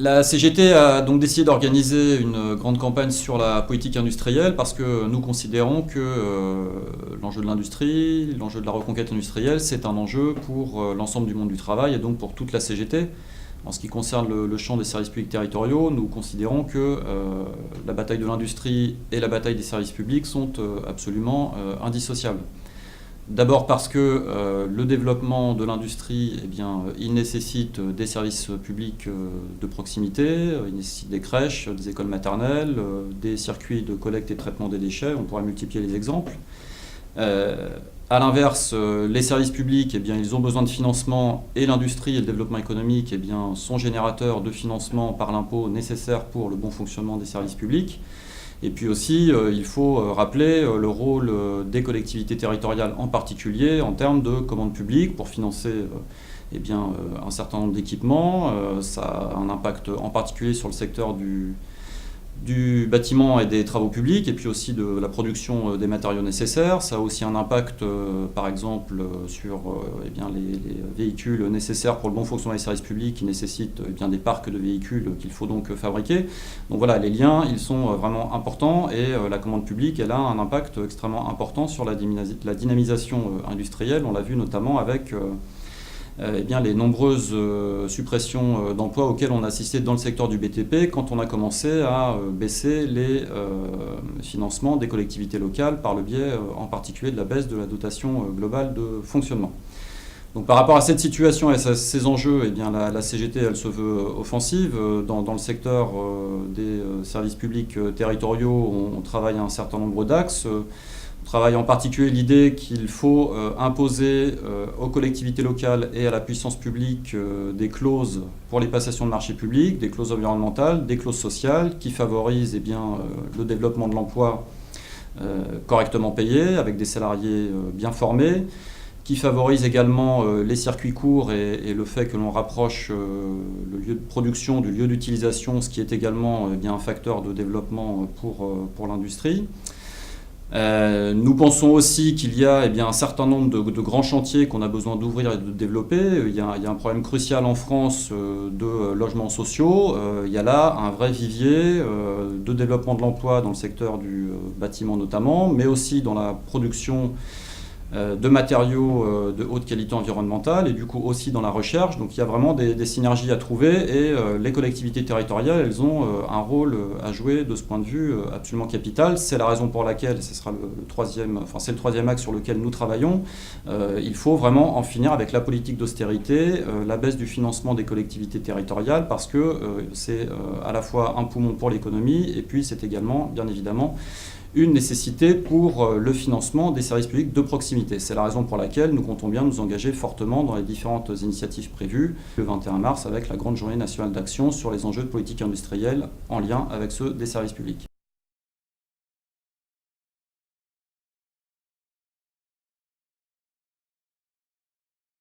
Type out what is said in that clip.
La CGT a donc décidé d'organiser une grande campagne sur la politique industrielle parce que nous considérons que l'enjeu de l'industrie, l'enjeu de la reconquête industrielle, c'est un enjeu pour l'ensemble du monde du travail et donc pour toute la CGT. En ce qui concerne le champ des services publics territoriaux, nous considérons que la bataille de l'industrie et la bataille des services publics sont absolument indissociables. D'abord parce que le développement de l'industrie, il nécessite des services publics de proximité, il nécessite des crèches, des écoles maternelles, des circuits de collecte et de traitement des déchets, on pourrait multiplier les exemples. A l'inverse, les services publics, ils ont besoin de financement et l'industrie et le développement économique sont générateurs de financement par l'impôt nécessaire pour le bon fonctionnement des services publics. Et puis aussi, il faut rappeler le rôle des collectivités territoriales en particulier en termes de commandes publiques pour financer un certain nombre d'équipements. Ça a un impact en particulier sur le secteur du bâtiment et des travaux publics, et puis aussi de la production des matériaux nécessaires. Ça a aussi un impact, par exemple, sur les véhicules nécessaires pour le bon fonctionnement des services publics qui nécessitent des parcs de véhicules qu'il faut donc fabriquer. Donc voilà, les liens, ils sont vraiment importants et la commande publique, elle a un impact extrêmement important sur la dynamisation industrielle. On l'a vu notamment avec les nombreuses suppressions d'emplois auxquelles on a assisté dans le secteur du BTP quand on a commencé à baisser les financements des collectivités locales par le biais en particulier de la baisse de la dotation globale de fonctionnement. Donc par rapport à cette situation et à ces enjeux, la CGT elle se veut offensive. Dans le secteur des services publics territoriaux, on travaille à un certain nombre d'axes. On travaille en particulier l'idée qu'il faut imposer aux collectivités locales et à la puissance publique des clauses pour les passations de marchés publics, des clauses environnementales, des clauses sociales qui favorisent le développement de l'emploi correctement payé, avec des salariés bien formés, qui favorisent également les circuits courts et le fait que l'on rapproche le lieu de production du lieu d'utilisation, ce qui est également un facteur de développement pour l'industrie. Nous pensons aussi qu'il y a un certain nombre de grands chantiers qu'on a besoin d'ouvrir et de développer. Il y a un problème crucial en France de logements sociaux. Il y a là un vrai vivier de développement de l'emploi dans le secteur du bâtiment notamment, mais aussi dans la production de matériaux de haute qualité environnementale et du coup aussi dans la recherche. Donc il y a vraiment des synergies à trouver et les collectivités territoriales, elles ont un rôle à jouer de ce point de vue absolument capital. C'est la raison pour laquelle, ce sera c'est le troisième axe sur lequel nous travaillons. Il faut vraiment en finir avec la politique d'austérité, la baisse du financement des collectivités territoriales parce que c'est à la fois un poumon pour l'économie et puis c'est également, bien évidemment, une nécessité pour le financement des services publics de proximité. C'est la raison pour laquelle nous comptons bien nous engager fortement dans les différentes initiatives prévues le 21 mars avec la grande journée nationale d'action sur les enjeux de politique industrielle en lien avec ceux des services publics.